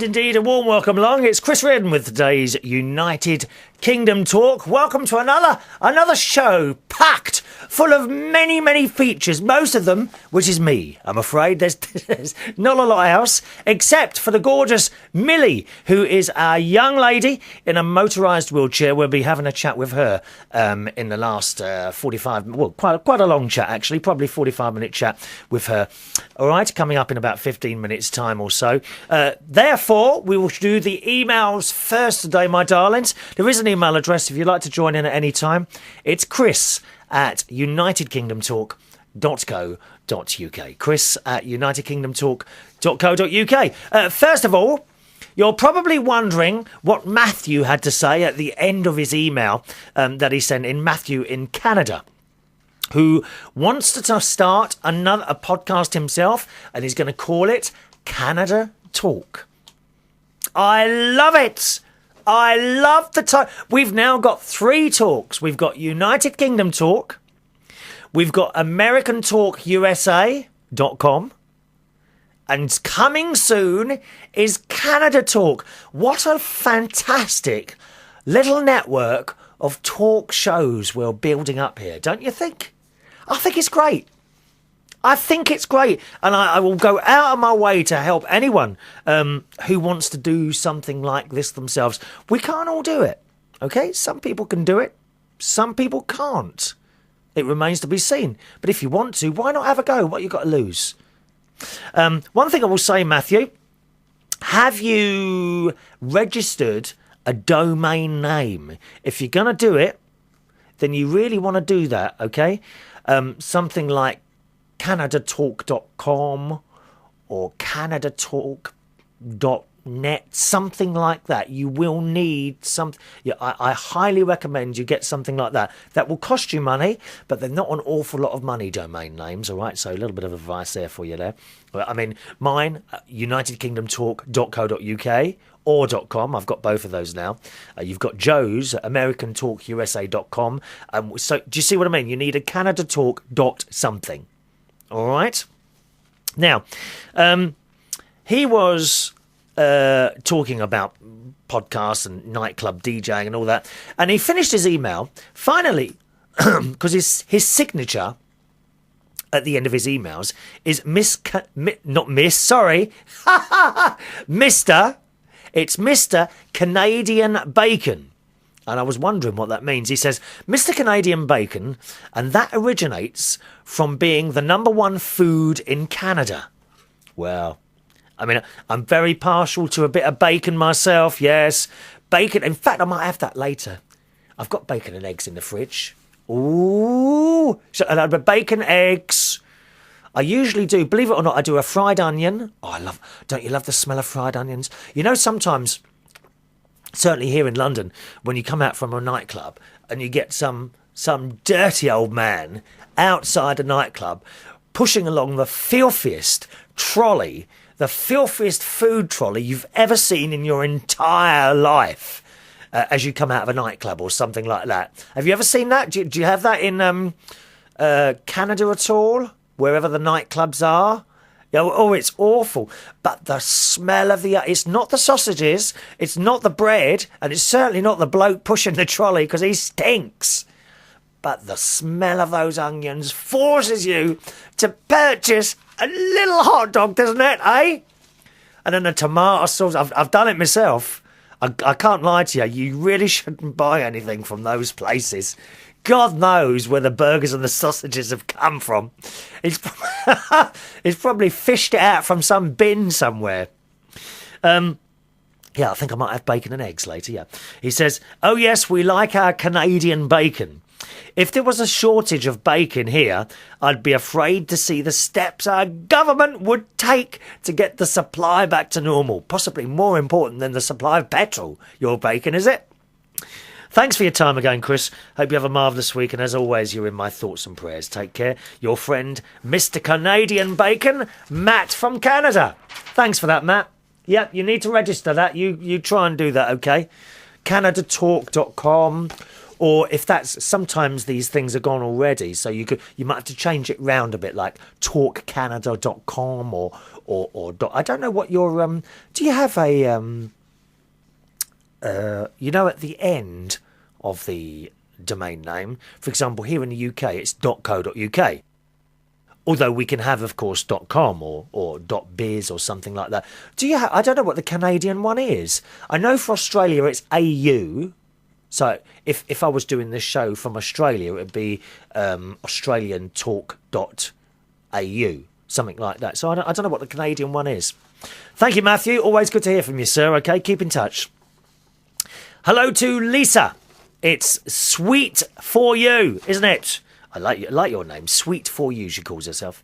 And indeed, a warm welcome along. It's Chris Reardon with today's United Kingdom Talk. Welcome to another show packed full of many features. Most of them, which is me, I'm afraid. There's not a lot else, except for the gorgeous Millie, who is our young lady in a motorised wheelchair. We'll be having a chat with her in the last 45, well, quite a long chat, actually, probably 45-minute chat with her. All right, coming up in about 15 minutes' time or so. Therefore, we will do the emails first today, my darlings. There is an email address if you'd like to join in at any time. It's chris@unitedkingdomtalk.co.uk. chris@unitedkingdomtalk.co.uk. First of all, you're probably wondering what Matthew had to say at the end of his email that he sent in. Matthew in Canada, who wants to start a podcast himself, and he's going to call it Canada Talk. I love it. I love the talk. We've now got 3 talks. We've got United Kingdom Talk. We've got American Talk USA.com. And coming soon is Canada Talk. What a fantastic little network of talk shows we're building up here, don't you think? I think it's great. I think it's great, and I will go out of my way to help anyone who wants to do something like this themselves. We can't all do it, okay? Some people can do it, some people can't. It remains to be seen. But if you want to, why not have a go? What you got to lose? One thing I will say, Matthew, have you registered a domain name? If you're going to do it, then you really want to do that, okay? Something like canadatalk.com or canadatalk.net, something like that. You will need something. Yeah, I highly recommend you get something like that. That will cost you money, but they're not an awful lot of money, domain names, all right? So a little bit of advice there for you there. I mean, mine, unitedkingdomtalk.co.uk or .com. I've got both of those now. You've got Joe's, americantalkusa.com. So do you see what I mean? You need a Canada Talk something. All right. Now, he was talking about podcasts and nightclub DJing and all that, and he finished his email finally because his signature at the end of his emails is Mister. It's Mr. Canadian Bacon. And I was wondering what that means. He says, Mr. Canadian Bacon, and that originates from being the #1 food in Canada. Well, I mean, I'm very partial to a bit of bacon myself, yes. Bacon, in fact, I might have that later. I've got bacon and eggs in the fridge. Ooh, so I'll have bacon, eggs. I usually do, believe it or not, I do a fried onion. Oh, don't you love the smell of fried onions? You know, sometimes, certainly here in London, when you come out from a nightclub and you get some dirty old man outside a nightclub pushing along the filthiest trolley, the filthiest food trolley you've ever seen in your entire life as you come out of a nightclub or something like that. Have you ever seen that? Do you have that in Canada at all? Wherever the nightclubs are? Oh, it's awful. But the smell of it's not the sausages, it's not the bread, and it's certainly not the bloke pushing the trolley because he stinks. But the smell of those onions forces you to purchase a little hot dog, doesn't it, eh? And then the tomato sauce. I've done it myself. I can't lie to you. You really shouldn't buy anything from those places. God knows where the burgers and the sausages have come from. It's probably fished it out from some bin somewhere. Yeah, I think I might have bacon and eggs later, yeah. He says, oh yes, we like our Canadian bacon. If there was a shortage of bacon here, I'd be afraid to see the steps our government would take to get the supply back to normal. Possibly more important than the supply of petrol, your bacon, is it? Thanks for your time again, Chris. Hope you have a marvellous week, and as always, you're in my thoughts and prayers. Take care. Your friend, Mr. Canadian Bacon, Matt from Canada. Thanks for that, Matt. Yep, you need to register that. You try and do that, okay? CanadaTalk.com, or if that's, sometimes these things are gone already, so you might have to change it round a bit, like TalkCanada.com or dot. I don't know what your do you have a at the end of the domain name, for example, here in the UK, it's .co.uk. Although we can have, of course, .com or .biz or something like that. Do you? I don't know what the Canadian one is. I know for Australia it's AU. So if I was doing this show from Australia, it would be australiantalk.au, something like that. So I don't know what the Canadian one is. Thank you, Matthew. Always good to hear from you, sir. Okay, keep in touch. Hello to Lisa. It's sweet for you, isn't it? I like your name. Sweet for you, she calls herself.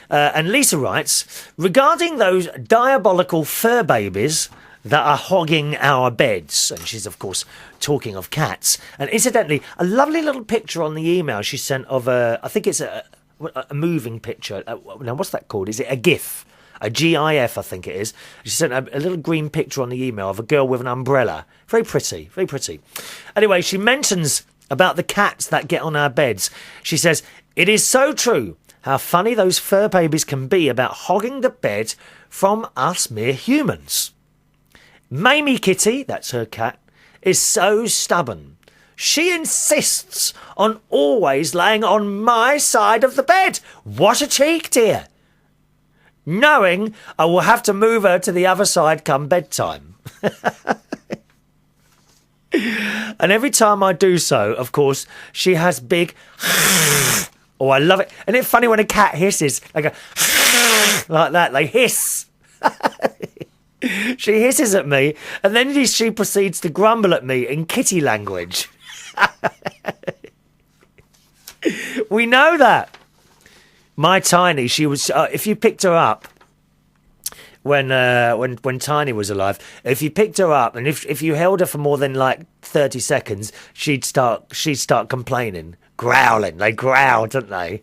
And Lisa writes, regarding those diabolical fur babies that are hogging our beds, and she's, of course, talking of cats. And incidentally, a lovely little picture on the email she sent of I think it's a moving picture. Now, what's that called? Is it a GIF? A GIF, I think it is. She sent a little green picture on the email of a girl with an umbrella. Very pretty, very pretty. Anyway, she mentions about the cats that get on our beds. She says, it is so true how funny those fur babies can be about hogging the bed from us mere humans. Mamie Kitty, that's her cat, is so stubborn. She insists on always laying on my side of the bed. What a cheek, dear. Knowing I will have to move her to the other side come bedtime. And every time I do so, of course, she has big... Oh, I love it. Isn't it funny when a cat hisses? They go... like that. They hiss. She hisses at me, and then she proceeds to grumble at me in kitty language. We know that. My Tiny, she was... if you picked her up... When Tiny was alive, if you picked her up and if you held her for more than like 30 seconds, she'd start complaining, growling. They growl, don't they?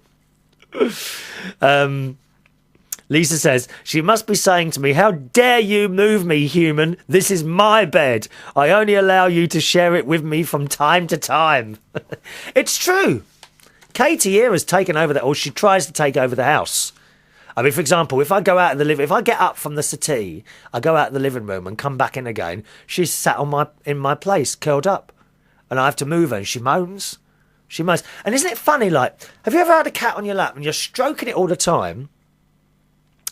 Lisa says, she must be saying to me, how dare you move me, human? This is my bed. I only allow you to share it with me from time to time. It's true. Katie here has taken over or she tries to take over the house. I mean, for example, if I go out of the if I get up from the settee, I go out of the living room and come back in again, she's sat in my place, curled up, and I have to move her, and she moans. She moans. And isn't it funny, like, have you ever had a cat on your lap and you're stroking it all the time,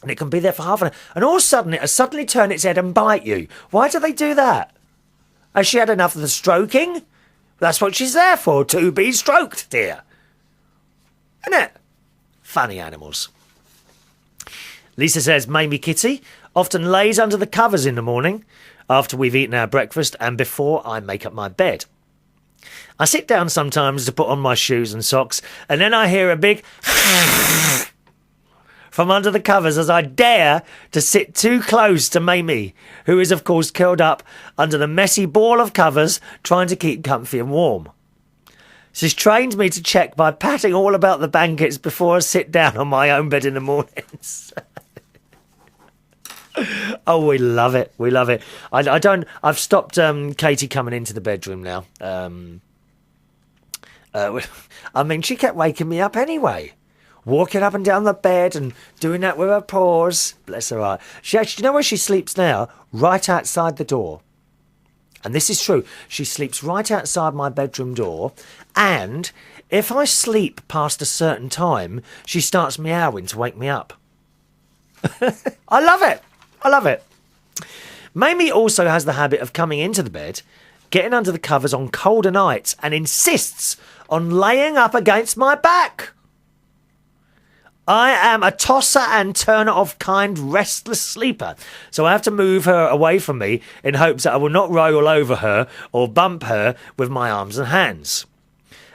and it can be there for half an hour, and all of a sudden it'll suddenly turn its head and bite you? Why do they do that? Has she had enough of the stroking? That's what she's there for, to be stroked, dear. Isn't it? Funny animals. Lisa says, Mamie Kitty often lays under the covers in the morning after we've eaten our breakfast and before I make up my bed. I sit down sometimes to put on my shoes and socks, and then I hear a big from under the covers as I dare to sit too close to Mamie, who is, of course, curled up under the messy ball of covers trying to keep comfy and warm. She's trained me to check by patting all about the blankets before I sit down on my own bed in the mornings. Oh, we love it. We love it. I've stopped Katie coming into the bedroom now. I mean, she kept waking me up anyway. Walking up and down the bed and doing that with her paws. Bless her heart. She actually, you know where she sleeps now? Right outside the door. And this is true. She sleeps right outside my bedroom door. And if I sleep past a certain time, she starts meowing to wake me up. I love it. I love it. Mamie also has the habit of coming into the bed, getting under the covers on colder nights, and insists on laying up against my back. I am a tosser and turner of kind, restless sleeper, so I have to move her away from me in hopes that I will not roll over her or bump her with my arms and hands.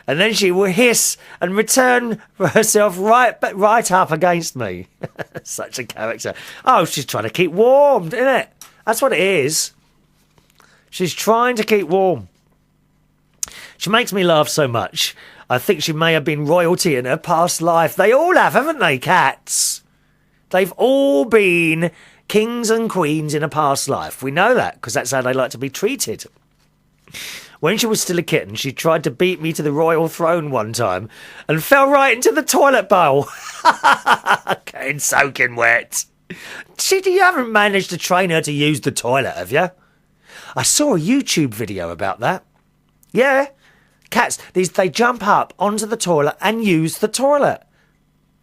And then she will hiss and return herself right up against me. Such a character. Oh, she's trying to keep warm, isn't it? That's what it is. She's trying to keep warm. She makes me laugh so much. I think she may have been royalty in her past life. They all have, haven't they, cats? They've all been kings and queens in a past life. We know that because that's how they like to be treated. When she was still a kitten, she tried to beat me to the royal throne one time and fell right into the toilet bowl. Getting soaking wet. You haven't managed to train her to use the toilet, have you? I saw a YouTube video about that. Yeah. Cats, they jump up onto the toilet and use the toilet.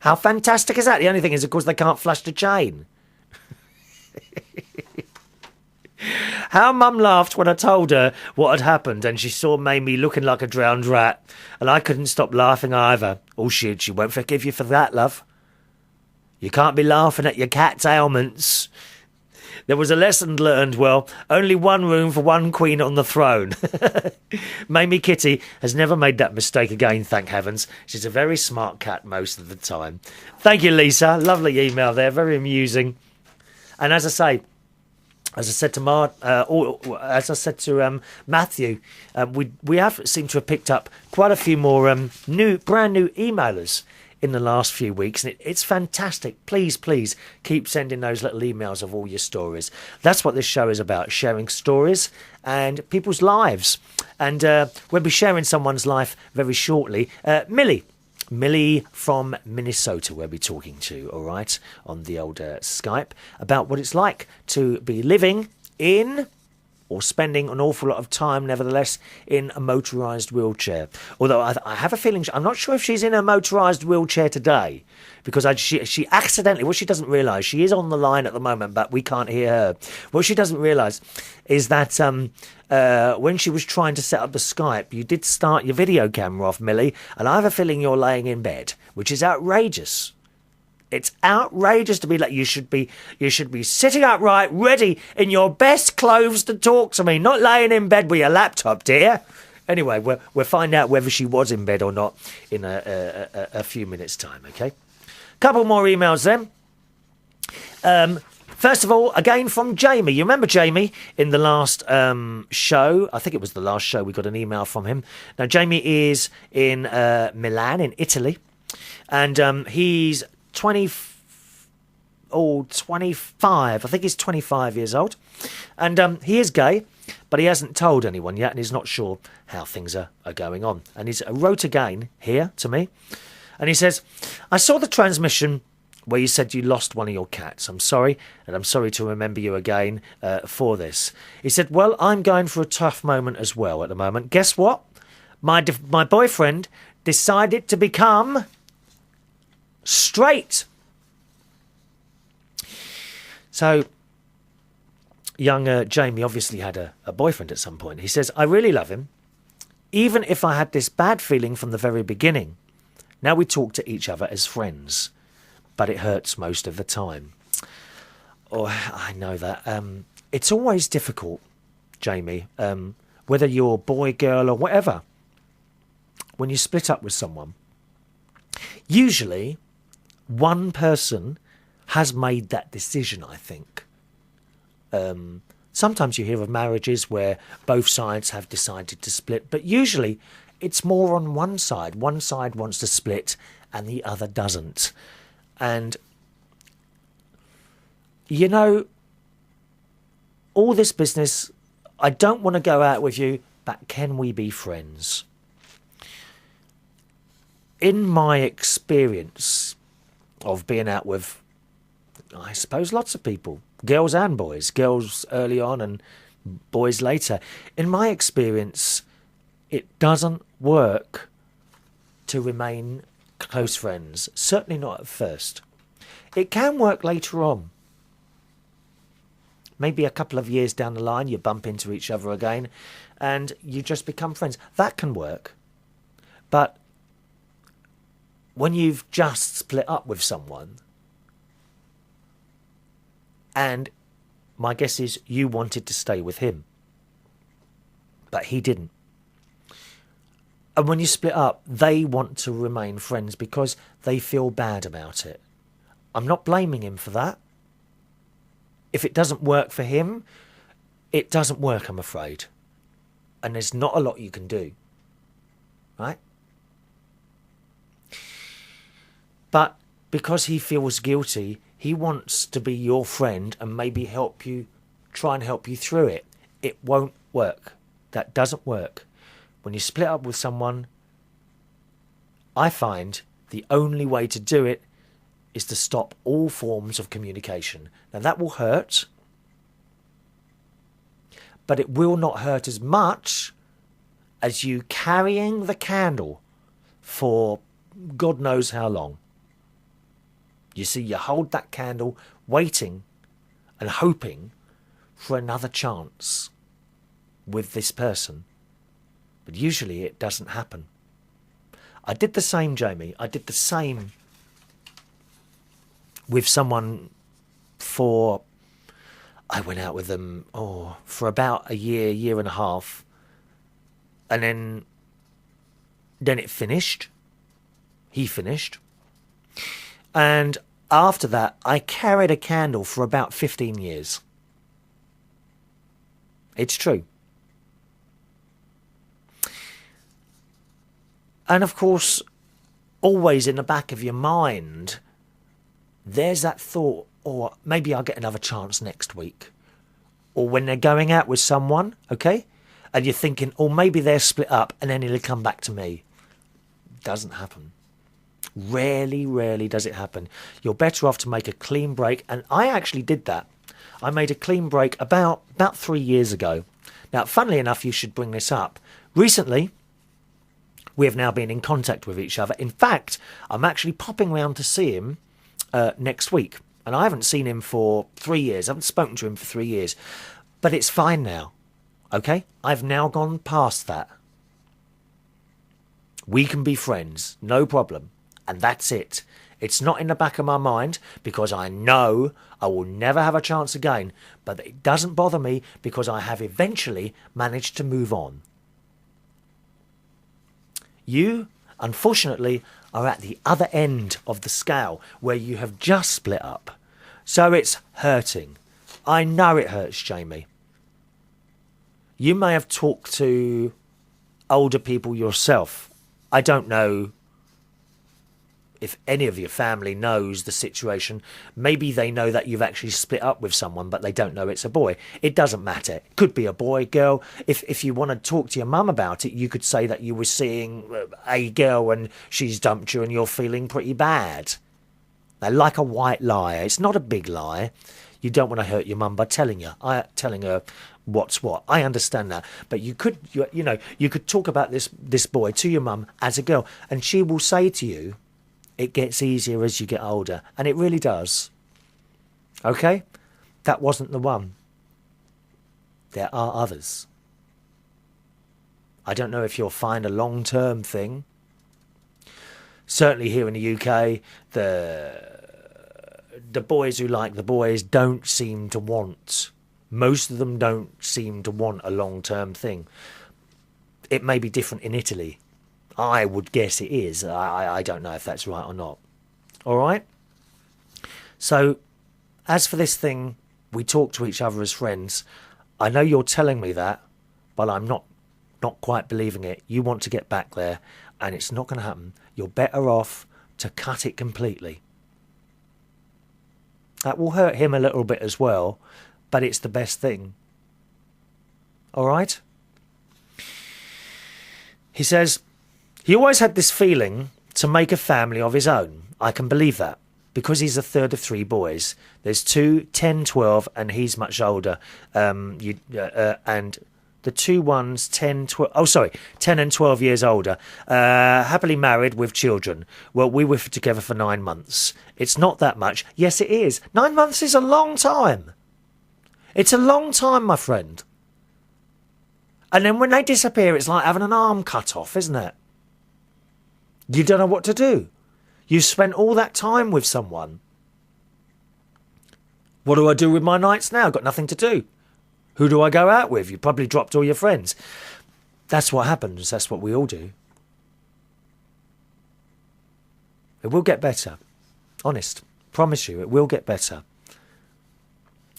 How fantastic is that? The only thing is, of course, they can't flush the chain. How Mum laughed when I told her what had happened and she saw Mamie looking like a drowned rat. And I couldn't stop laughing either. Oh, she won't forgive you for that, love. You can't be laughing at your cat's ailments. There was a lesson learned. Well, only one room for one queen on the throne. Mamie Kitty has never made that mistake again, thank heavens. She's a very smart cat most of the time. Thank you, Lisa. Lovely email there. Very amusing. And as I said to Matthew, we have seemed to have picked up quite a few more brand new emailers in the last few weeks, and it's fantastic. Please keep sending those little emails of all your stories. That's what this show is about, sharing stories and people's lives. And we'll be sharing someone's life very shortly. Millie from Minnesota we'll be talking to, all right, on the old Skype, about what it's like to be living in, or spending an awful lot of time, nevertheless, in a motorised wheelchair. Although I have a feeling, I'm not sure if she's in a motorised wheelchair today, because she accidentally, what she doesn't realise, she is on the line at the moment, but we can't hear her. What she doesn't realise is that when she was trying to set up the Skype, you did start your video camera off, Millie, and I have a feeling you're laying in bed, which is outrageous. It's outrageous to be like, you should be sitting upright, ready in your best clothes to talk to me, not laying in bed with your laptop, dear. Anyway, we'll find out whether she was in bed or not in a few minutes' time, okay? Couple more emails then. First of all, again from Jamie. You remember Jamie in the last show? I think it was the last show we got an email from him. Now, Jamie is in Milan, in Italy, and he's 25. I think he's 25 years old. And he is gay, but he hasn't told anyone yet, and he's not sure how things are going on. And he's wrote again here to me, and he says, I saw the transmission where you said you lost one of your cats. I'm sorry, and I'm sorry to remember you again for this. He said, well, I'm going for a tough moment as well at the moment. Guess what? My boyfriend decided to become straight. So young Jamie obviously had a boyfriend at some point. He says, I really love him, even if I had this bad feeling from the very beginning. Now we talk to each other as friends, but it hurts most of the time. Oh, I know that. It's always difficult, Jamie, whether you're boy, girl or whatever, when you split up with someone. Usually one person has made that decision, I think. Sometimes you hear of marriages where both sides have decided to split, but usually it's more on one side. One side wants to split and the other doesn't. And, you know, all this business, I don't want to go out with you, but can we be friends? In my experience of being out with, I suppose, lots of people, girls and boys, girls early on and boys later, in my experience, it doesn't work to remain close friends, certainly not at first. It can work later on. Maybe a couple of years down the line, you bump into each other again and you just become friends. That can work. But when you've just split up with someone, and my guess is you wanted to stay with him, but he didn't. And when you split up, they want to remain friends because they feel bad about it. I'm not blaming him for that. If it doesn't work for him, it doesn't work, I'm afraid. And there's not a lot you can do. Right? But because he feels guilty, he wants to be your friend and maybe help you, try and help you through it. It won't work. That doesn't work. When you split up with someone, I find the only way to do it is to stop all forms of communication. Now that will hurt, but it will not hurt as much as you carrying the candle for God knows how long. You see, you hold that candle waiting and hoping for another chance with this person. But usually it doesn't happen. I did the same, Jamie. I did the same with someone I went out with them for about a year and a half. And then it finished. He finished. And after that, I carried a candle for about 15 years. It's true. And of course, always in the back of your mind, there's that thought, or maybe I'll get another chance next week. Or when they're going out with someone, okay? And you're thinking, maybe they're split up and then it'll come back to me. Doesn't happen. Rarely does it happen. You're better off to make a clean break. And I actually did that. I made a clean break about 3 years ago. Now, funnily enough, you should bring this up. Recently, we have now been in contact with each other. In fact, I'm actually popping round to see him next week. And I haven't seen him for 3 years. I haven't spoken to him for 3 years. But it's fine now. Okay? I've now gone past that. We can be friends. No problem. And that's it. It's not in the back of my mind because I know I will never have a chance again. But it doesn't bother me because I have eventually managed to move on. You, unfortunately, are at the other end of the scale where you have just split up. So it's hurting. I know it hurts, Jamie. You may have talked to older people yourself. I don't know if any of your family knows the situation. Maybe they know that you've actually split up with someone, but they don't know it's a boy. It doesn't matter. It could be a boy, girl. If you want to talk to your mum about it, you could say that you were seeing a girl and she's dumped you and you're feeling pretty bad. Now, like a white lie. It's not a big lie. You don't want to hurt your mum by telling her what's what. I understand that. But you could talk about this boy to your mum as a girl, and she will say to you, it gets easier as you get older. And it really does. Okay? That wasn't the one. There are others. I don't know if you'll find a long-term thing. Certainly here in the UK, the boys who like the boys don't seem to want, most of them don't seem to want a long-term thing. It may be different in Italy. I would guess it is. I don't know if that's right or not. All right? So, as for this thing, we talk to each other as friends. I know you're telling me that, but I'm not quite believing it. You want to get back there, and it's not going to happen. You're better off to cut it completely. That will hurt him a little bit as well, but it's the best thing. All right? He says, he always had this feeling to make a family of his own. I can believe that, because he's the third of 3 boys. There's 2, 10, 12, and he's much older. And the 2 ones, 10 and 12 years older, happily married with children. Well, we were together for 9 months. It's not that much. Yes, it is. 9 months is a long time. It's a long time, my friend. And then when they disappear, it's like having an arm cut off, isn't it? You don't know what to do. You've spent all that time with someone. What do I do with my nights now? Got nothing to do. Who do I go out with? You probably dropped all your friends. That's what happens. That's what we all do. It will get better. Honest. Promise you, it will get better.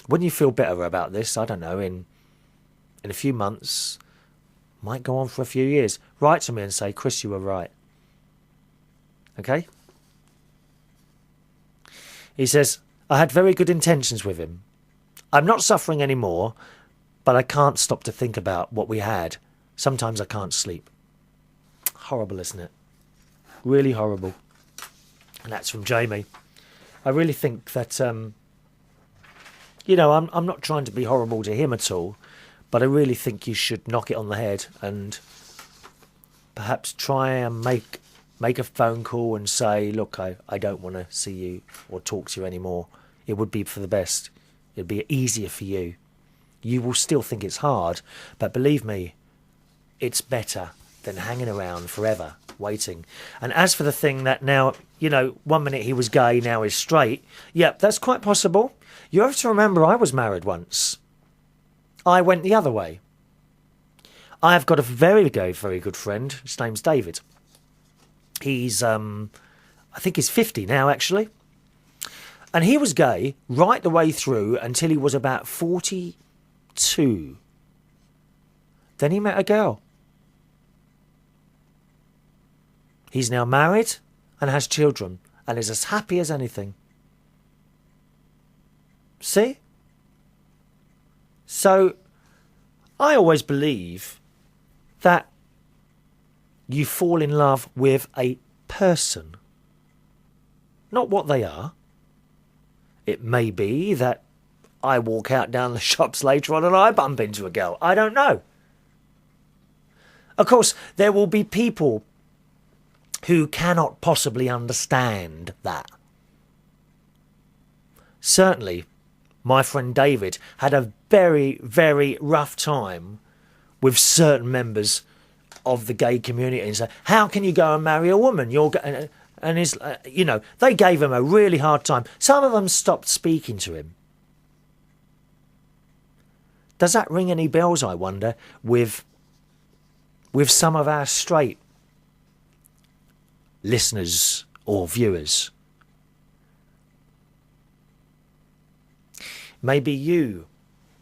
When you feel better about this, I don't know, in a few months, might go on for a few years, write to me and say, Chris, you were right. Okay? He says, I had very good intentions with him. I'm not suffering anymore, but I can't stop to think about what we had. Sometimes I can't sleep. Horrible, isn't it? Really horrible. And that's from Jamie. I really think that, I'm not trying to be horrible to him at all, but I really think you should knock it on the head and perhaps try and make a phone call and say, look, I don't want to see you or talk to you anymore. It would be for the best. It'd be easier for you. You will still think it's hard, but believe me, it's better than hanging around forever waiting. And as for the thing that now, 1 minute he was gay, now he's straight. Yep, that's quite possible. You have to remember I was married once. I went the other way. I have got a very good friend. His name's David. He's, I think he's 50 now, actually. And he was gay right the way through until he was about 42. Then he met a girl. He's now married and has children and is as happy as anything. See? So, I always believe that you fall in love with a person, not what they are. It may be that I walk out down the shops later on and I bump into a girl. I don't know. Of course, there will be people who cannot possibly understand that. Certainly, my friend David had a very, very rough time with certain members of the gay community and say, how can you go and marry a woman? And he's, they gave him a really hard time. Some of them stopped speaking to him. Does that ring any bells, I wonder, with some of our straight listeners or viewers? Maybe you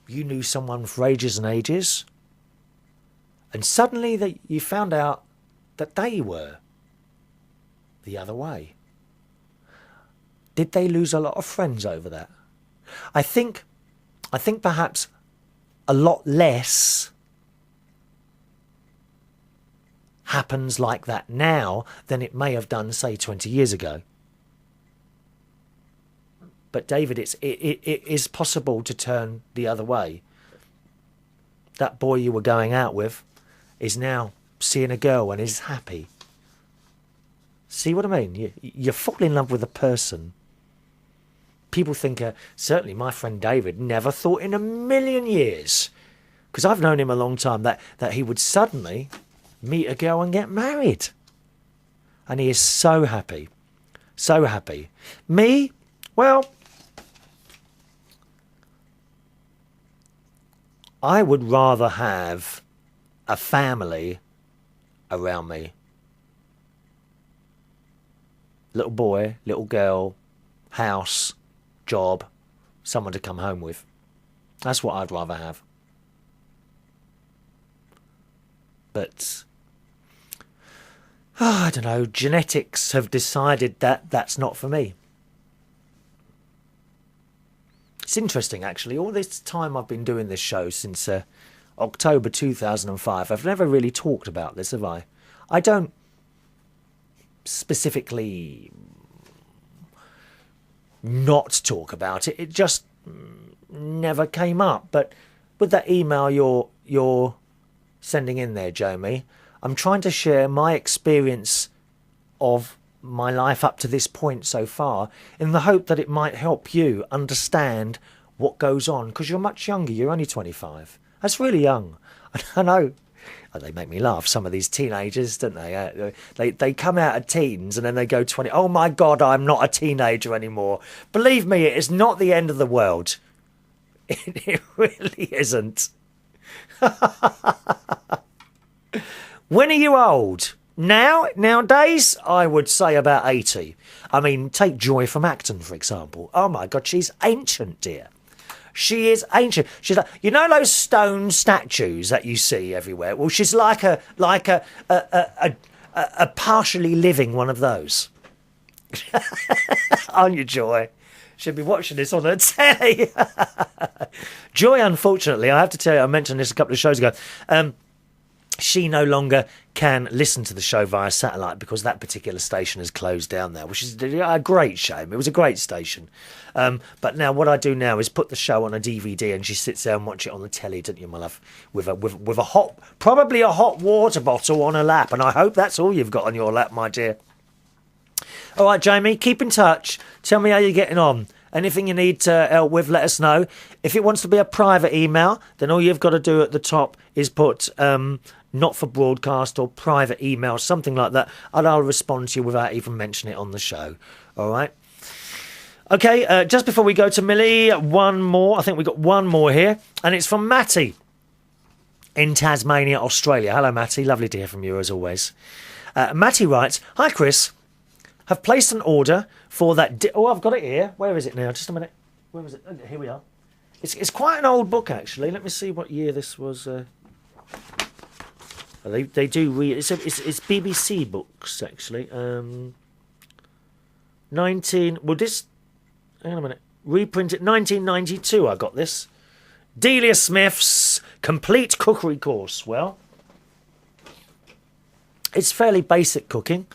knew someone for ages and ages, and suddenly that you found out that they were the other way. Did they lose a lot of friends over that? I think perhaps a lot less happens like that now than it may have done, say, 20 years ago. But David, it is possible to turn the other way. That boy you were going out with is now seeing a girl and is happy. See what I mean? You fall in love with a person. People think, certainly my friend David never thought in a million years, because I've known him a long time, that he would suddenly meet a girl and get married. And he is so happy. So happy. Me? Well, I would rather have a family around me. Little boy, little girl, house, job, someone to come home with. That's what I'd rather have. But, I don't know, genetics have decided that that's not for me. It's interesting, actually. All this time I've been doing this show, since October 2005, I've never really talked about this, have I? I don't specifically not talk about it. It just never came up. But with that email you're sending in there, Jamie, I'm trying to share my experience of my life up to this point so far, in the hope that it might help you understand what goes on, because you're much younger. You're only 25. That's really young. I know. They make me laugh, some of these teenagers, don't they? They come out of teens and then they go 20. Oh my God, I'm not a teenager anymore. Believe me, it is not the end of the world. It really isn't. When are you old? Nowadays, I would say about 80. I mean, take Joy from Acton, for example. Oh my God, she's ancient, dear. She is ancient. She's like, those stone statues that you see everywhere? Well, she's like a partially living one of those. Aren't you, Joy? She'll be watching this on her telly. Joy, unfortunately, I have to tell you, I mentioned this a couple of shows ago. she no longer can listen to the show via satellite because that particular station has closed down there, which is a great shame. It was a great station. But now what I do now is put the show on a DVD and she sits there and watch it on the telly, don't you, my love? With a probably a hot water bottle on her lap. And I hope that's all you've got on your lap, my dear. All right, Jamie, keep in touch. Tell me how you're getting on. Anything you need help with, let us know. If it wants to be a private email, then all you've got to do at the top is put not for broadcast or private email, something like that, and I'll respond to you without even mentioning it on the show. All right? Okay, just before we go to Millie, one more. I think we've got one more here, and it's from Matty in Tasmania, Australia. Hello, Matty. Lovely to hear from you, as always. Matty writes, "Hi, Chris. Have placed an order for that... I've got it here. Where is it now? Just a minute. Where is it? Here we are. It's quite an old book, actually. Let me see what year this was. They do read... It's BBC books, actually. 19... Well, this... Hang on a minute. Reprinted 1992, I got this. Delia Smith's Complete Cookery Course. Well, it's fairly basic cooking.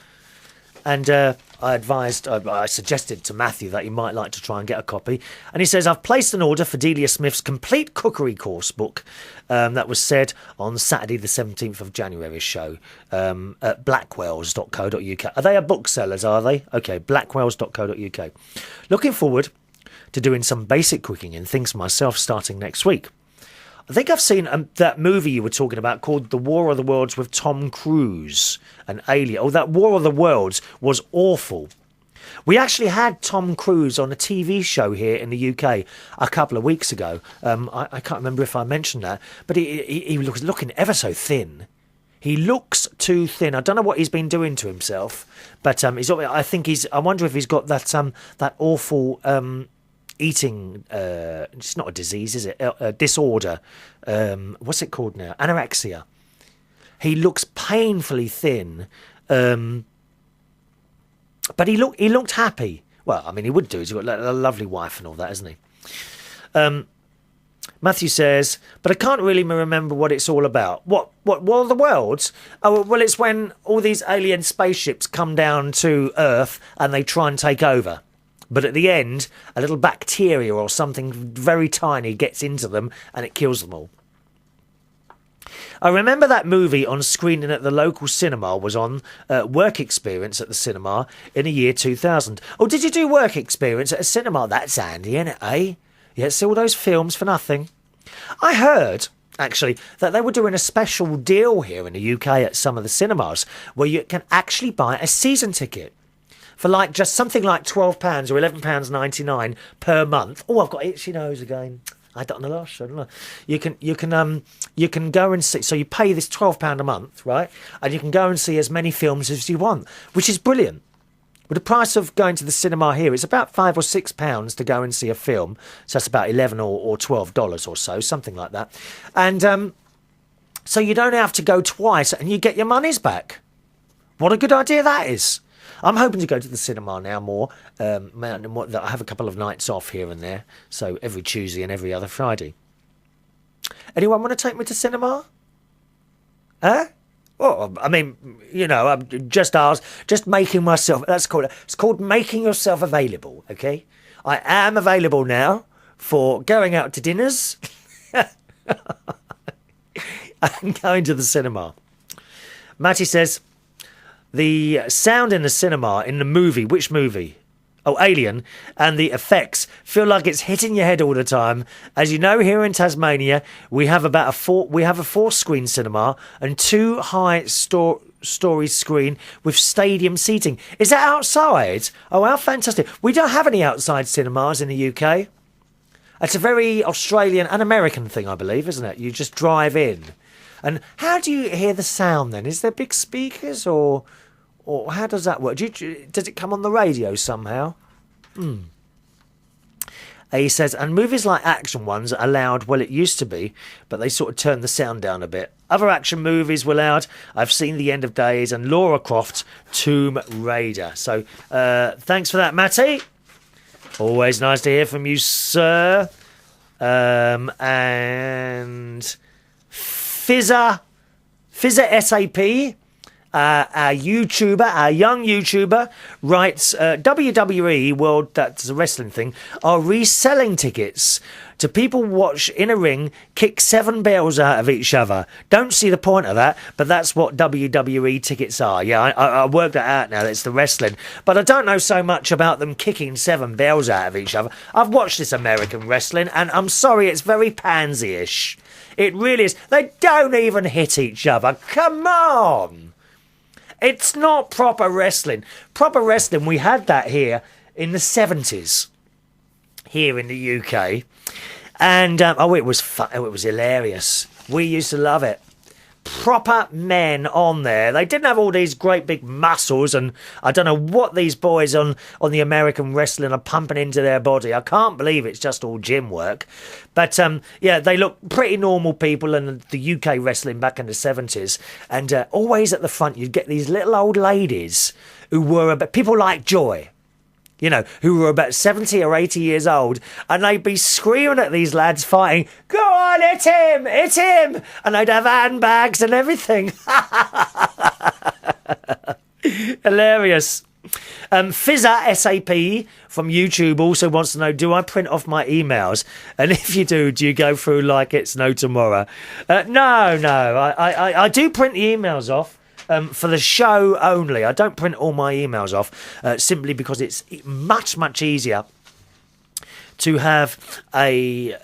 And I suggested to Matthew that he might like to try and get a copy. And he says, I've placed an order for Delia Smith's Complete Cookery Course book that was said on Saturday the 17th of January show at blackwells.co.uk. Are they a booksellers, are they? Okay, blackwells.co.uk. Looking forward to doing some basic cooking and things myself starting next week. I think I've seen that movie you were talking about called The War of the Worlds with Tom Cruise and Alien. Oh, that War of the Worlds was awful. We actually had Tom Cruise on a TV show here in the UK a couple of weeks ago. I can't remember if I mentioned that, but he was looking ever so thin. He looks too thin. I don't know what he's been doing to himself, but I wonder if he's got that awful... eating, it's not a disease, is it? A disorder. What's it called now? Anorexia. He looks painfully thin, but he looked happy. Well, I mean, he would do. He's got a lovely wife and all that, hasn't he? Matthew says, but I can't really remember what it's all about. What War of the Worlds? Oh, well, it's when all these alien spaceships come down to Earth and they try and take over. But at the end, a little bacteria or something very tiny gets into them and it kills them all. I remember that movie on screening at the local cinema was on Work Experience at the cinema in the year 2000. Oh, did you do Work Experience at a cinema? That's handy, isn't it, eh? Yeah, see all those films for nothing. I heard, actually, that they were doing a special deal here in the UK at some of the cinemas where you can actually buy a season ticket. For just something like £12 or £11.99 per month. Oh, I've got itchy nose again. I had that on the last show, didn't I? You can go and see. So you pay this £12 a month, right? And you can go and see as many films as you want, which is brilliant. With the price of going to the cinema here, it's about £5 or £6 to go and see a film. So that's about $11 or $12 or so, something like that. And so you don't have to go twice, and you get your monies back. What a good idea that is. I'm hoping to go to the cinema now more. I have a couple of nights off here and there, so every Tuesday and every other Friday. Anyone want to take me to cinema? Huh? Oh, I mean, I'm just making myself. It's called making yourself available. Okay, I am available now for going out to dinners and going to the cinema. Matty says, the sound in the cinema, in the movie, which movie? Oh, Alien, and the effects feel like it's hitting your head all the time. As you know, here in Tasmania, we have a 4-screen cinema and 2 high-story screen with stadium seating. Is that outside? Oh, how fantastic. We don't have any outside cinemas in the UK. It's a very Australian and American thing, I believe, isn't it? You just drive in. And how do you hear the sound then? Is there big speakers or how does that work? Does it come on the radio somehow? He says, and movies like action ones are loud. Well, it used to be, but they sort of turned the sound down a bit. Other action movies were loud. I've seen The End of Days and Lara Croft Tomb Raider. So thanks for that, Matty. Always nice to hear from you, sir. And Fizzer SAP, our YouTuber, our young YouTuber, writes, WWE World, that's a wrestling thing, are reselling tickets to people watch in a ring kick 7 bells out of each other. Don't see the point of that, but that's what WWE tickets are. Yeah, I worked that out now. It's the wrestling. But I don't know so much about them kicking 7 bells out of each other. I've watched this American wrestling, and I'm sorry, it's very pansy-ish. It really is. They don't even hit each other. Come on! It's not proper wrestling. Proper wrestling, we had that here in the 70s, here in the UK. And, it was fun. It was hilarious. We used to love it. Proper men on there. They didn't have all these great big muscles, and I don't know what these boys on the American wrestling are pumping into their body. I can't believe it's just all gym work. But, yeah, they look pretty normal people in the UK wrestling back in the 70s. And always at the front, you'd get these little old ladies who were people like Joy, you know, who were about 70 or 80 years old, and they'd be screaming at these lads fighting, "Go on, hit him, hit him!" And they'd have handbags and everything. Hilarious. Fizzer SAP from YouTube also wants to know, do I print off my emails? And if you do you go through like it's no tomorrow? No. I do print the emails off. For the show only. I don't print all my emails off simply because it's much, much easier to have a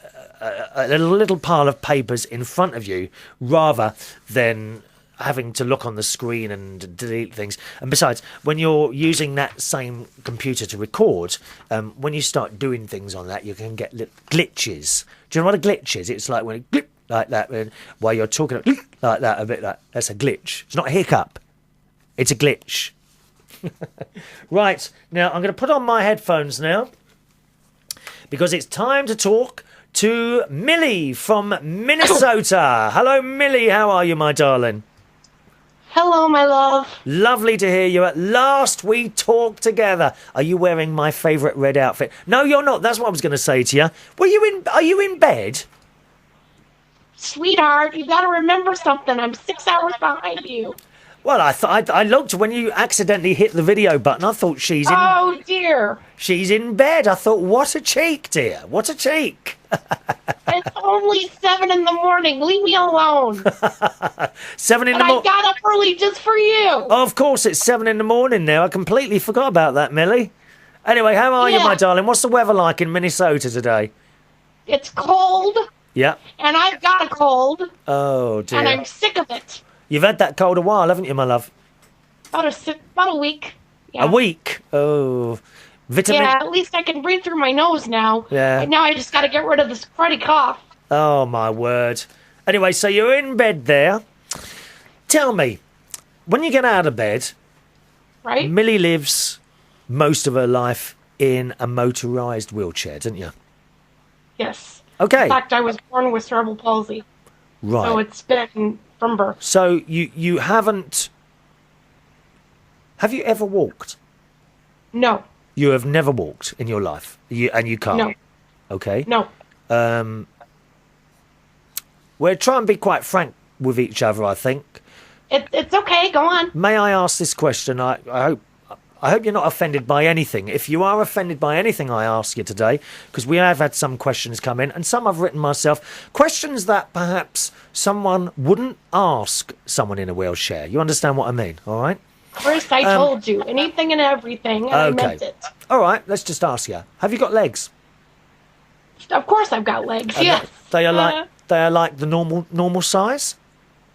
little pile of papers in front of you rather than having to look on the screen and delete things. And besides, when you're using that same computer to record, when you start doing things on that, you can get glitches. Do you know what a glitch is? It's like when it glitch like that, while you're talking like that, a bit like that's a glitch. It's not a hiccup, it's a glitch. Right, now I'm going to put on my headphones now because it's time to talk to Millie from Minnesota. Hello, Millie. How are you, my darling? Hello, my love. Lovely to hear you. At last we talk together. Are you wearing my favourite red outfit? No, you're not. That's what I was going to say to you. Are you in bed? Sweetheart, you got to remember something. I'm 6 hours behind you. Well, I looked when you accidentally hit the video button. I thought she's in... Oh, dear. She's in bed. I thought, what a cheek, dear. What a cheek. It's only 7 in the morning. Leave me alone. 7 in the morning. I got up early just for you. Oh, of course, it's 7 in the morning now. I completely forgot about that, Millie. Anyway, how are you, my darling? What's the weather like in Minnesota today? It's cold. Yeah. And I've got a cold. Oh, dear. And I'm sick of it. You've had that cold a while, haven't you, my love? About a week. Yeah. A week? Oh. Vitamin... Yeah, at least I can breathe through my nose now. Yeah. And now I just got to get rid of this cruddy cough. Oh, my word. Anyway, so you're in bed there. Tell me, when you get out of bed... Right. Millie lives most of her life in a motorised wheelchair, didn't you? Yes. Okay. In fact, I was born with cerebral palsy. Right. So it's been from birth. So you haven't... Have you ever walked? No. You have never walked in your life? And you can't? No. Okay. No. We'll try and be quite frank with each other, I think. It's okay. Go on. May I ask this question? I hope you're not offended by anything. If you are offended by anything I ask you today, because we have had some questions come in, and some I've written myself, questions that perhaps someone wouldn't ask someone in a wheelchair. You understand what I mean, all right? First, I told you anything and everything, and I meant it. All right, let's just ask you. Have you got legs? Of course I've got legs, yes. They are like the normal size?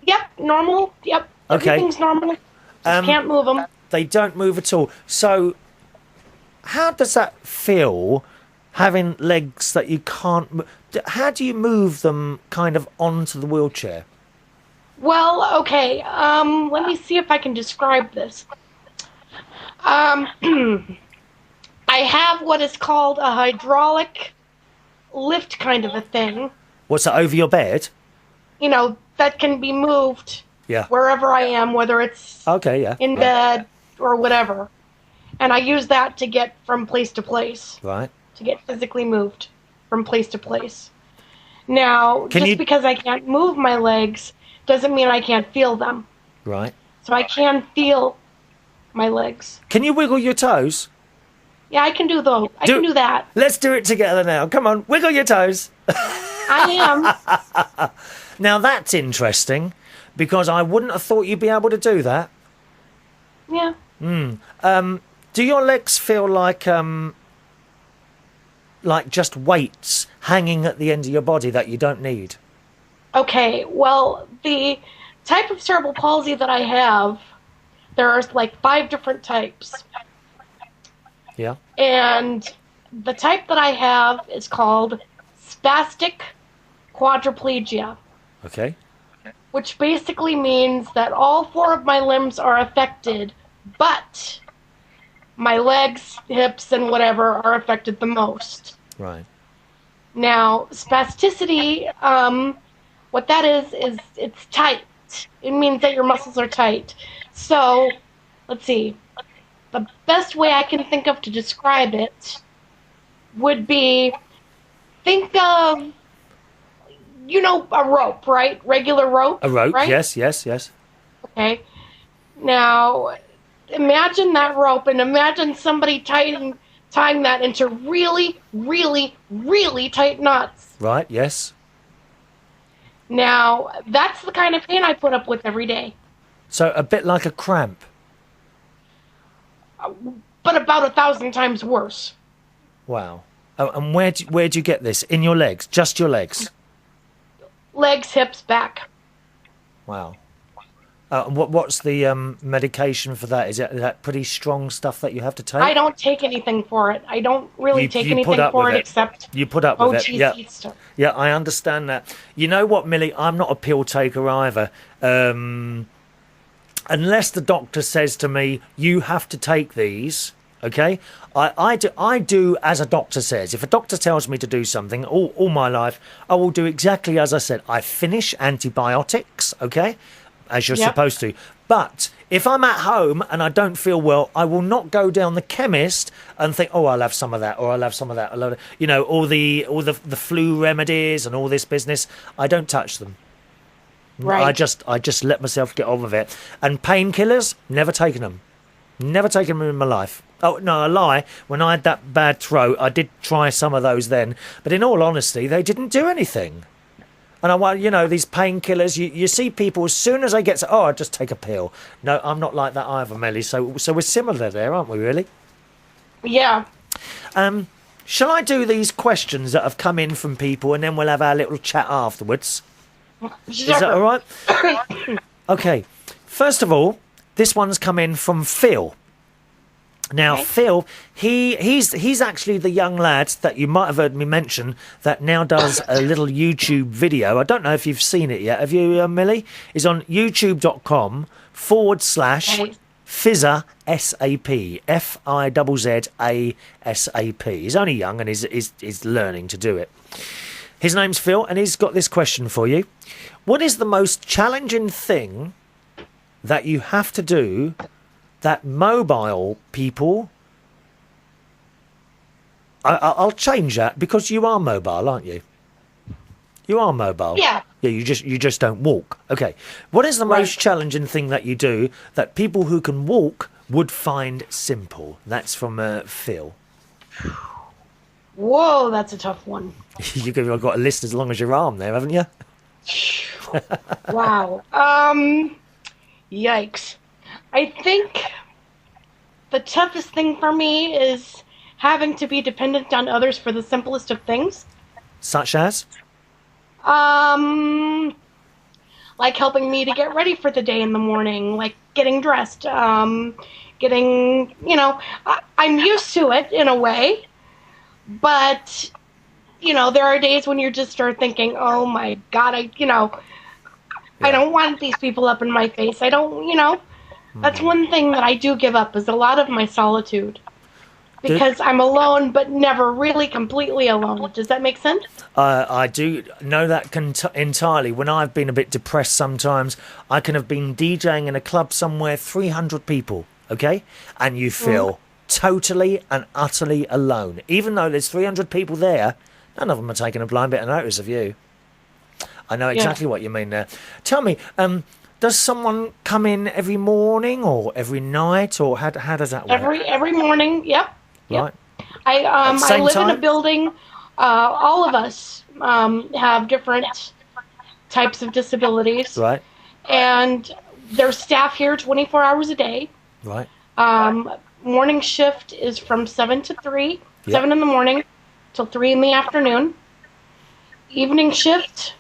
Yep, normal, yep. Okay. Everything's normal. Just can't move them. They don't move at all. So how does that feel, having legs that you can't... How do you move them kind of onto the wheelchair? Well, okay, let me see if I can describe this. I have what is called a hydraulic lift kind of a thing. What's that, over your bed? You know, that can be moved wherever I am, whether it's in bed or whatever. And I use that to get from place to place. Right. To get physically moved from place to place. Now, because I can't move my legs, doesn't mean I can't feel them. Right. So I can feel my legs. Can you wiggle your toes? Yeah, I can do those. I can do that. Let's do it together now. Come on, wiggle your toes. I am. Now that's interesting, because I wouldn't have thought you'd be able to do that. Yeah. Do your legs feel like just weights hanging at the end of your body that you don't need? Okay, well, the type of cerebral palsy that I have, there are like 5 different types. Yeah. And the type that I have is called spastic quadriplegia. Okay. Which basically means that all 4 of my limbs are affected, but my legs, hips, and whatever are affected the most. Right. Now, spasticity, what that is it's tight. It means that your muscles are tight. So, let's see. The best way I can think of to describe it would be, think of, a rope, right? Regular rope. A rope, right? Yes. Okay. Now, imagine that rope, and imagine somebody tying that into really, really, really tight knots. Right, yes. Now, that's the kind of pain I put up with every day. So a bit like a cramp. But about 1,000 times worse. Wow. Oh, and where'd you get this? In your legs? Just your legs? Legs, hips, back. Wow. What's the medication for that? Is that pretty strong stuff that you have to take? I don't take anything for it. I don't really take anything for it except you put up with it. Yeah. Stuff. Yeah, I understand that. You know what, Millie? I'm not a pill taker either. Unless the doctor says to me, you have to take these, okay? I do as a doctor says. If a doctor tells me to do something, all my life, I will do exactly as I said. I finish antibiotics, okay? As you're supposed to. But if I'm at home and I don't feel well, I will not go down the chemist and think, oh, I'll have some of that, or I'll have some of that. All the flu remedies and all this business. I don't touch them. Right. I just let myself get on with it. And painkillers, never taken them. Never taken them in my life. Oh, no, I lie. When I had that bad throat, I did try some of those then. But in all honesty, they didn't do anything. And these painkillers, you see people, as soon as they get to, I just take a pill. No, I'm not like that either, Millie. So we're similar there, aren't we, really? Yeah. Shall I do these questions that have come in from people, and then we'll have our little chat afterwards? Sure. Is that all right? Okay. First of all, this one's come in from Phil. Now, okay. Phil, he's actually the young lad that you might have heard me mention that now does a little YouTube video. I don't know if you've seen it yet. Have you, Millie? It's on youtube.com/ Fizza SAP. FIZZASAP. He's only young and is learning to do it. His name's Phil, and he's got this question for you. What is the most challenging thing that you have to do that mobile people... I'll change that, because you are mobile, aren't you? You are mobile. Yeah. Yeah, you just don't walk. Okay. What is the most challenging thing that you do that people who can walk would find simple? That's from Phil. Whoa, that's a tough one. You've got a list as long as your arm there, haven't you? Wow. Yikes. I think the toughest thing for me is having to be dependent on others for the simplest of things. Such as? Like helping me to get ready for the day in the morning, like getting dressed, I'm used to it in a way, but, there are days when you just start thinking, oh my God, I don't want these people up in my face. I don't, That's one thing that I do give up, is a lot of my solitude. Because I'm alone, but never really completely alone. Does that make sense? I do know that entirely. When I've been a bit depressed sometimes, I can have been DJing in a club somewhere, 300 people, okay? And you feel totally and utterly alone. Even though there's 300 people there, none of them are taking a blind bit of notice of you. I know exactly what you mean there. Tell me, does someone come in every morning or every night, or how does that work? Every morning. Yep. Right. I live in a building. All of us have different types of disabilities. Right. And there's staff here 24 hours a day. Right. Morning shift is from 7 to 3, 7 Yep. in the morning till 3 in the afternoon. Evening shift.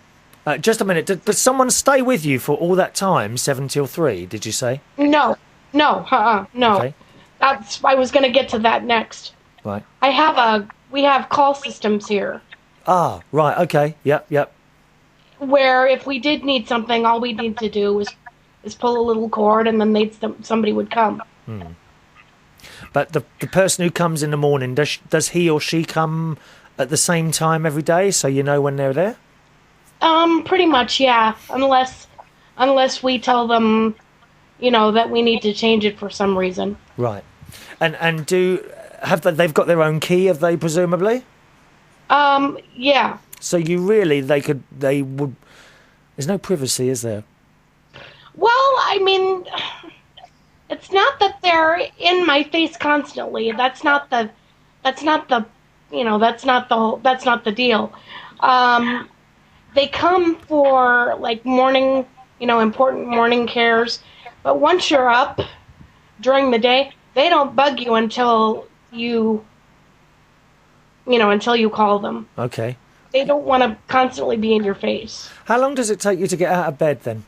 Just a minute. Does someone stay with you for all that time, 7 till 3, did you say? No. No. Okay. I was going to get to that next. Right. We have call systems here. Ah, right. Okay. Yep. Where if we did need something, all we need to do is pull a little cord, and then somebody would come. But the person who comes in the morning, does he or she come at the same time every day, so you know when they're there? Pretty much, yeah. Unless we tell them, that we need to change it for some reason. Right. And they've got their own key, have they, presumably? Yeah. So they would. There's no privacy, is there? Well, I mean, it's not that they're in my face constantly. That's not the deal. They come for like morning, important morning cares. But once you're up during the day, they don't bug you until you call them. Okay. They don't want to constantly be in your face. How long does it take you to get out of bed then?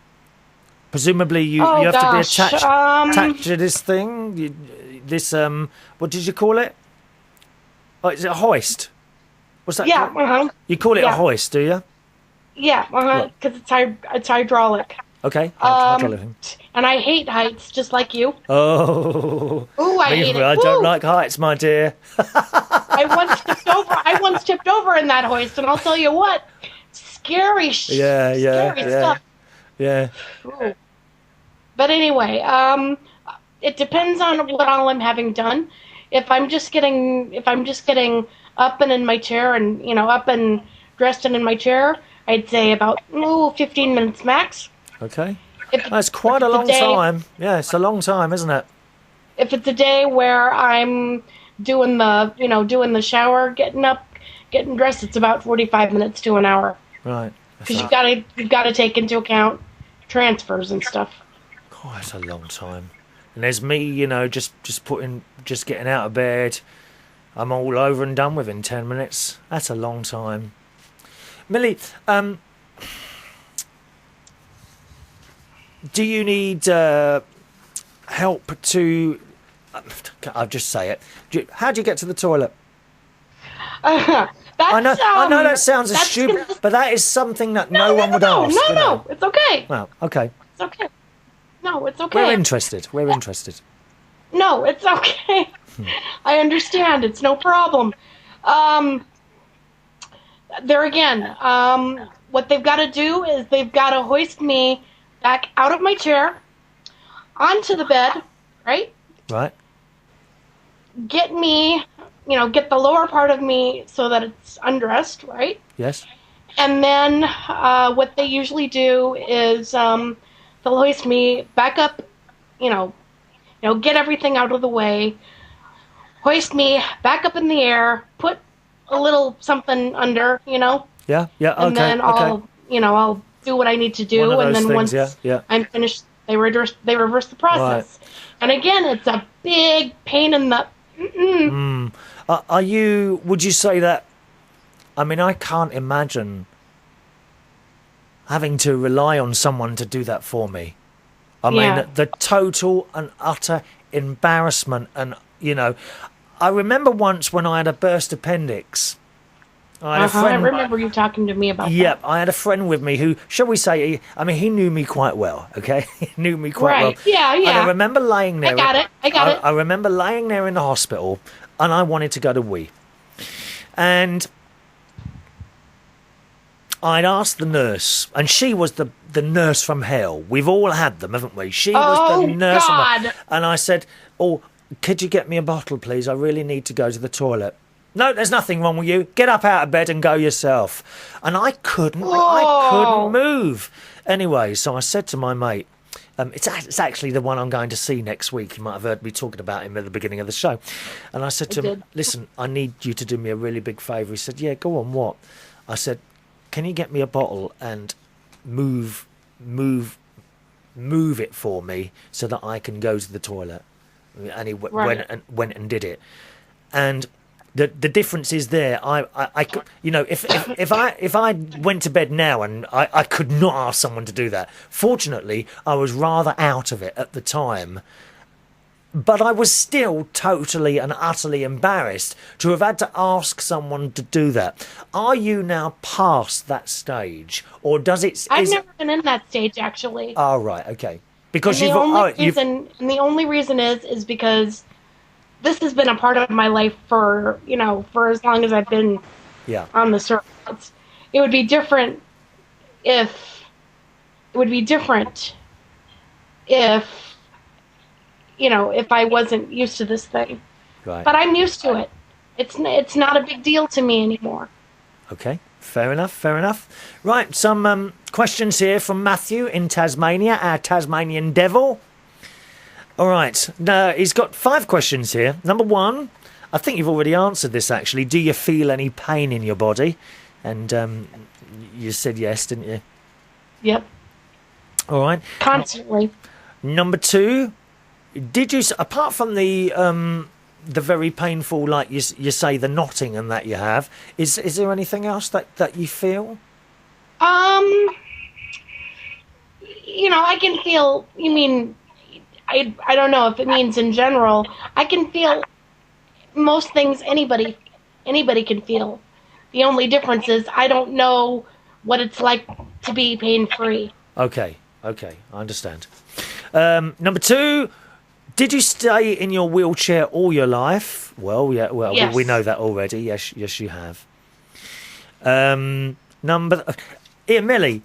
Presumably you have to be attached to this thing. What did you call it? Oh, is it a hoist? What's that? Yeah. Called? You call it a hoist, do you? Yeah. Because it's hydraulic. Okay. Hydraulic thing. And I hate heights, just like you. Oh. Ooh, I hate it. I don't like heights, my dear. I once tipped over in that hoist, and I'll tell you what, scary stuff. Yeah. Ooh. But anyway, it depends on what all I'm having done. If I'm just getting up and in my chair, and up and dressed and in my chair, I'd say about 15 minutes max. Okay. That's quite a long time. Yeah, it's a long time, isn't it? If it's a day where I'm doing the shower, getting up, getting dressed, it's about 45 minutes to an hour. Right. Because you've got to take into account transfers and stuff. Oh, that's a long time. And there's me, just getting out of bed. I'm all over and done within 10 minutes. That's a long time. Millie, do you need help to... I'll just say it. How do you get to the toilet? I know that sounds stupid, but that is something that no one would ask. No, it's okay. Well, okay. It's okay. No, it's okay. We're interested. No, it's okay. I understand. It's no problem. There again, what they've got to do is they've got to hoist me back out of my chair, onto the bed, right? Right. Get me, get the lower part of me so that it's undressed, right? Yes. And then what they usually do is they'll hoist me back up, get everything out of the way, hoist me back up in the air, put a little something under, Yeah, okay. And then I'll do what I need to do, and then once I'm finished, they reverse the process. Right. And again, it's a big pain in the... would you say that... I mean, I can't imagine having to rely on someone to do that for me. I mean, the total and utter embarrassment, and, I remember once when I had a burst appendix... I remember you talking to me about that. Yep, I had a friend with me who, shall we say, he knew me quite well, okay? He knew me quite well. Yeah. And I remember laying there... I got it. I remember laying there in the hospital, and I wanted to go to wee. And I'd asked the nurse, and she was the nurse from hell. We've all had them, haven't we? She was the nurse from hell. And I said, could you get me a bottle, please? I really need to go to the toilet. No, there's nothing wrong with you. Get up out of bed and go yourself. And I couldn't move. Anyway, so I said to my mate, it's actually the one I'm going to see next week. You might have heard me talking about him at the beginning of the show. And I said to him, listen, I need you to do me a really big favour. He said, yeah, go on, what? I said, can you get me a bottle and move it for me so that I can go to the toilet? And he went and did it. And the difference is there. I could, you know, if I went to bed now and I could not ask someone to do that. Fortunately, I was rather out of it at the time, but I was still totally and utterly embarrassed to have had to ask someone to do that. Are you now past that stage, or does it? I've never been in that stage, actually. Oh, right, okay. Because and the only reason is because this has been a part of my life for as long as I've been on the surface. It would be different if I wasn't used to this thing. Right. But I'm used to it. It's not a big deal to me anymore. Okay, fair enough. Right, some questions here from Matthew in Tasmania, our Tasmanian devil. All right, now he's got 5 questions here. Number 1, I think you've already answered this actually. Do you feel any pain in your body? And you said yes, didn't you? Yep. All right. Constantly. Number 2, did you, apart from the very painful, like you say, the knotting and that you have, is there anything else that you feel? I can feel. You mean? I don't know if it means in general. I can feel most things anybody can feel. The only difference is I don't know what it's like to be pain-free. Okay, I understand. Number 2, did you stay in your wheelchair all your life? Well, yeah. Well, yes. we know that already. Yes, you have. Millie,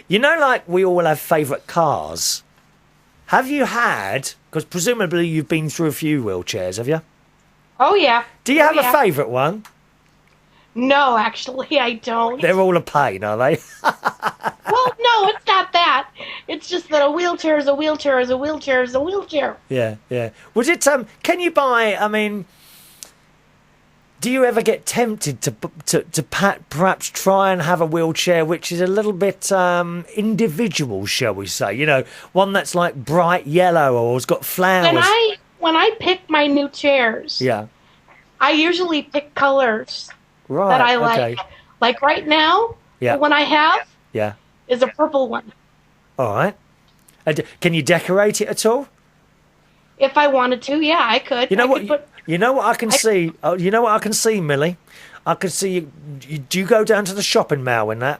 you know, like we all have favourite cars. Have you had? Because presumably you've been through a few wheelchairs, have you? Oh yeah. Do you have a favourite one? No, actually, I don't. They're all a pain, are they? Well, no, it's not that. It's just that a wheelchair is a wheelchair is a wheelchair is a wheelchair. Yeah. Was it? Can you buy? I mean, do you ever get tempted to perhaps try and have a wheelchair which is a little bit individual, shall we say? You know, one that's like bright yellow or has got flowers. When I pick my new chairs, I usually pick colors that I like. Okay. Like right now, the one I have is a purple one. All right. Can you decorate it at all? If I wanted to, I could. You know what? You know what I can see? Oh, you know what I can see, Millie? I can see you. Do you go down to the shopping mall in that?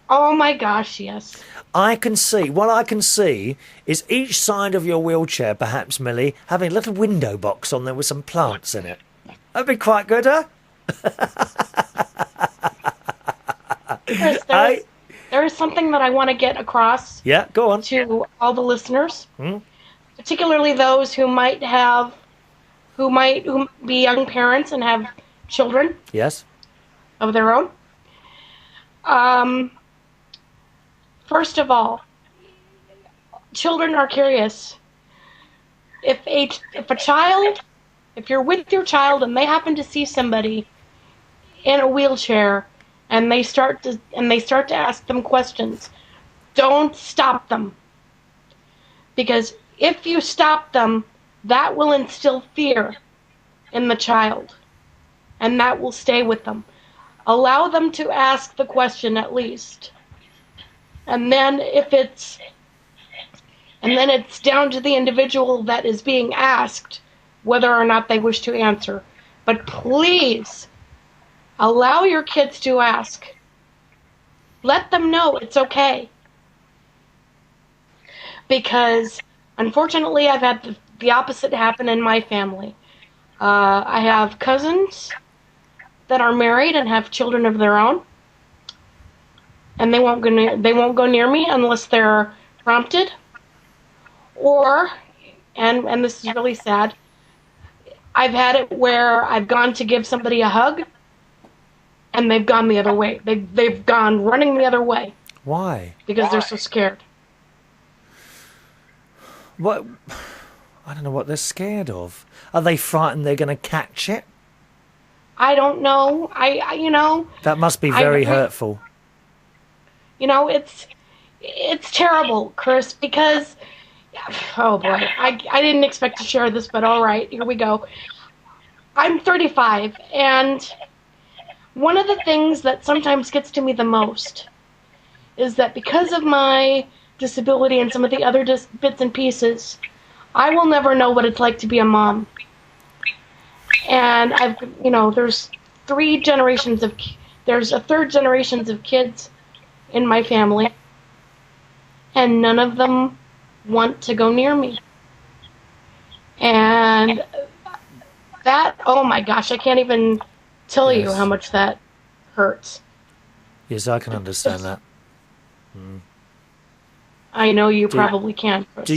Oh my gosh, yes. I can see. What I can see is each side of your wheelchair, perhaps, Millie, having a little window box on there with some plants in it. That'd be quite good, huh? There is something that I want to get across. Yeah, go on. To all the listeners, particularly those who might be young parents and have children. Yes. Of their own. First of all, children are curious. If you're with your child and they happen to see somebody in a wheelchair and they start to ask them questions, don't stop them. Because if you stop them, that will instill fear in the child, and that will stay with them. Allow them to ask the question at least. And then it's down to the individual that is being asked whether or not they wish to answer. But please, allow your kids to ask. Let them know it's okay. Because, unfortunately, I've had the opposite happen in my family. I have cousins that are married and have children of their own. And they won't go near me unless they're prompted. Or, and this is really sad, I've had it where I've gone to give somebody a hug, and they've gone the other way. They've gone running the other way. Why? Because they're so scared. What? I don't know what they're scared of. Are they frightened they're going to catch it? I don't know. That must be very hurtful. It's terrible, Chris, because, oh boy, I didn't expect to share this, but all right, here we go. I'm 35, and one of the things that sometimes gets to me the most is that because of my disability and some of the other bits and pieces, I will never know what it's like to be a mom. And there's there's a third generations of kids in my family, and none of them want to go near me. And that, oh my gosh, I can't even tell you how much that hurts. Yes, I can understand that. I know you probably can. Chris.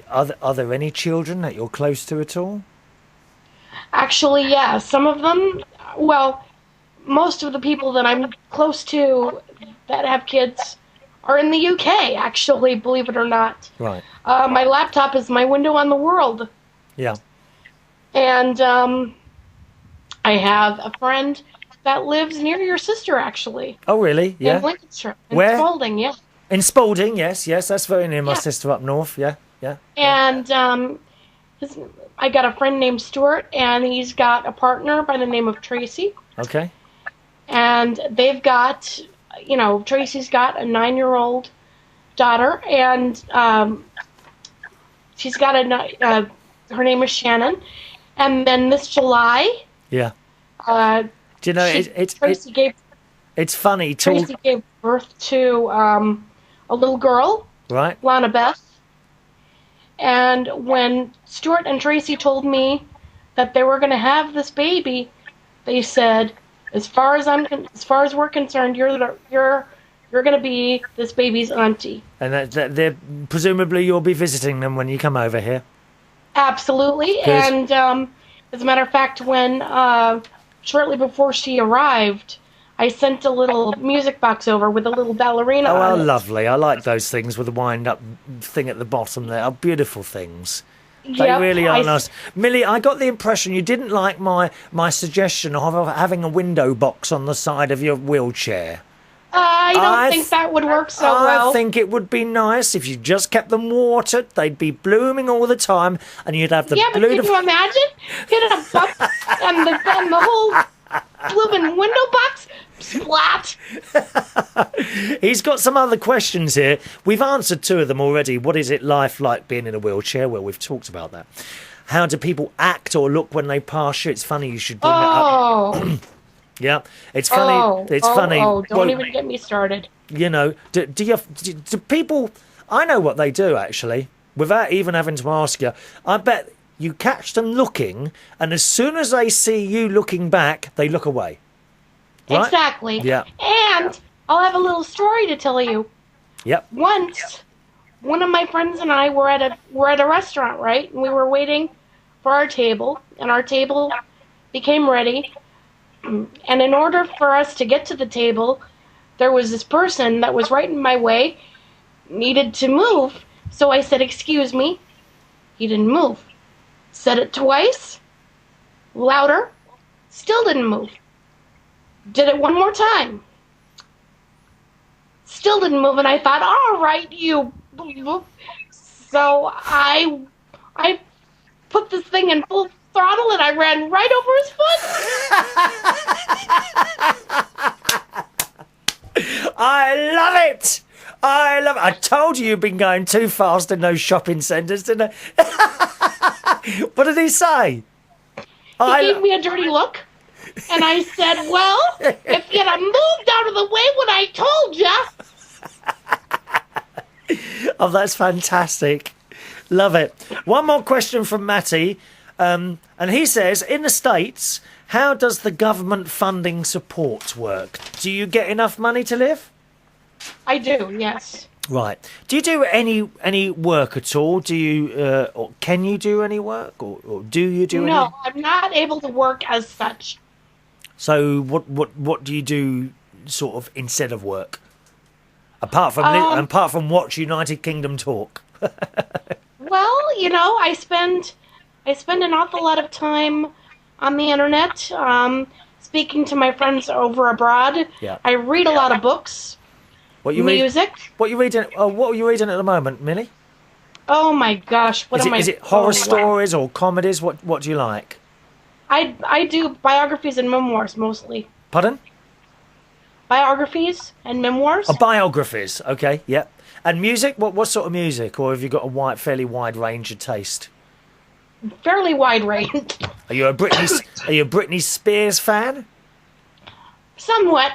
Are there any children that you're close to at all? Actually, yeah. Some of them, well, most of the people that I'm close to that have kids are in the UK, actually, believe it or not. Right. My laptop is my window on the world. Yeah. And I have a friend that lives near your sister, actually. Oh, really? Yeah. In Lincolnshire. In Where? Spalding, yeah. In Spalding, yes, that's very near my sister up north, yeah. And I got a friend named Stuart, and he's got a partner by the name of Tracy. Okay. And they've got, Tracy's got a 9-year-old daughter, and she's got her name is Shannon. And then this July, do you know it's funny. Tracy gave birth to a little girl, right? Lana Beth. And when Stuart and Tracy told me that they were going to have this baby, they said, as far as we're concerned, you're going to be this baby's auntie. And they're presumably you'll be visiting them when you come over here. Absolutely. And as a matter of fact, when shortly before she arrived, I sent a little music box over with a little ballerina on it. Oh, lovely. I like those things with the wind-up thing at the bottom there. Are beautiful things. They really are nice. Millie, I got the impression you didn't like my suggestion of having a window box on the side of your wheelchair. I don't think that would work so well. I think it would be nice if you just kept them watered. They'd be blooming all the time, and you'd have the but can you imagine? Hit a bump and the whole blooming window box splat. He's got some other questions here. We've answered 2 of them already. What is it life like being in a wheelchair? Well, we've talked about that. How do people act or look when they pass you? It's funny you should bring that up. Yeah, it's funny. Funny. Don't even get me started. Do people? I know what they do actually, without even having to ask you. I bet you catch them looking, and as soon as they see you looking back, they look away. Right? Exactly. Yeah. And I'll have a little story to tell you. Yep. Once, one of my friends and I were at a restaurant, right? And we were waiting for our table, and our table became ready. And in order for us to get to the table, there was this person that was right in my way, needed to move. So I said, "Excuse me." He didn't move. Said it twice, louder, still didn't move. Did it one more time. Still didn't move, and I thought, all right, you. So I put this thing in full throttle, and I ran right over his foot. I love it. I told you you've been going too fast in those shopping centres, didn't I? What did he say? He gave me a dirty look. And I said, well, if you'd have moved out of the way when I told you. Oh, that's fantastic. Love it. One more question from Matty. And he says, in the States, how does the government funding support work? Do you get enough money to live? I do, yes. Right. Do you do any work at all? Do you or can you do any work, or do you do any? No, I'm not able to work as such. So what do you do, sort of, instead of work? Apart from watch United Kingdom talk. Well, I spend an awful lot of time on the internet, speaking to my friends over abroad. Yeah. I read a lot of books, What you music. What you reading? What are you reading at the moment, Millie? Oh my gosh, what am I? Is it horror wow. stories or comedies? What do you like? I do biographies and memoirs mostly. Pardon? Biographies and memoirs. Oh, biographies. Okay, yep. And music? What sort of music? Or have you got a fairly wide range of taste? Fairly wide range. Are you a Britney Spears fan? Somewhat.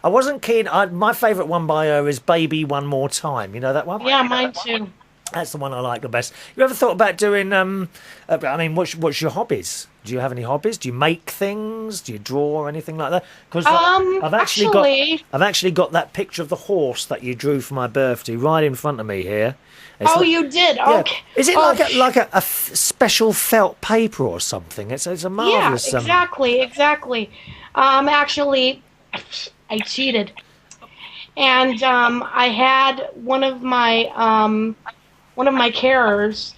I wasn't keen. My favourite one by her is "Baby One More Time." You know that one? Yeah, mine too. That's the one I like the best. You ever thought about doing? What's your hobbies? Do you have any hobbies? Do you make things? Do you draw or anything like that? Because I've actually got that picture of the horse that you drew for my birthday right in front of me here. You did? Yeah. Okay. Is it like a special felt paper or something? It's a marvelous. Yeah, exactly. Actually, I cheated, and I had one of my carers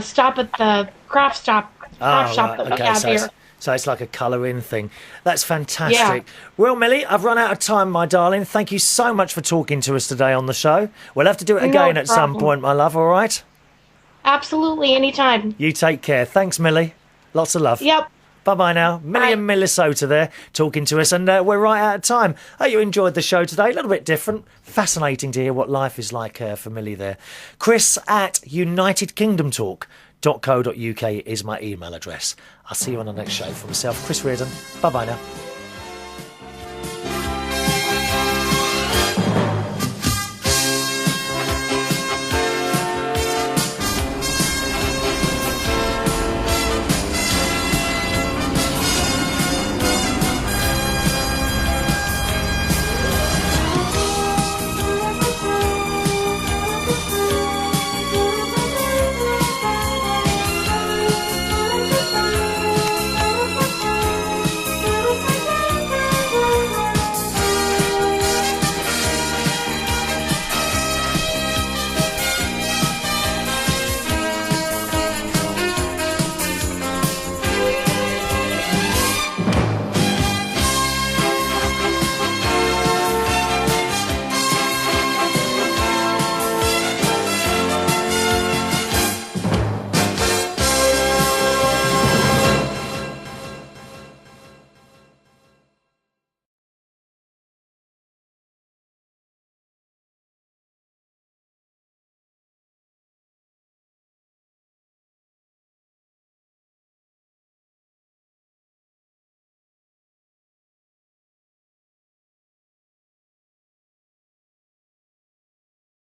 stop at the craft shop that we have here. So it's like a colouring thing. That's fantastic. Yeah. Well, Millie, I've run out of time, my darling. Thank you so much for talking to us today on the show. We'll have to do it again at some point, my love, all right? Absolutely, anytime. You take care. Thanks, Millie. Lots of love. Yep. Bye-bye now. Millie in Minnesota there talking to us, and we're right out of time. Hope you enjoyed the show today. A little bit different. Fascinating to hear what life is like for Millie there. Chris at unitedkingdomtalk.co.uk is my email address. I'll see you on the next show. For myself, Chris Reardon. Bye-bye now.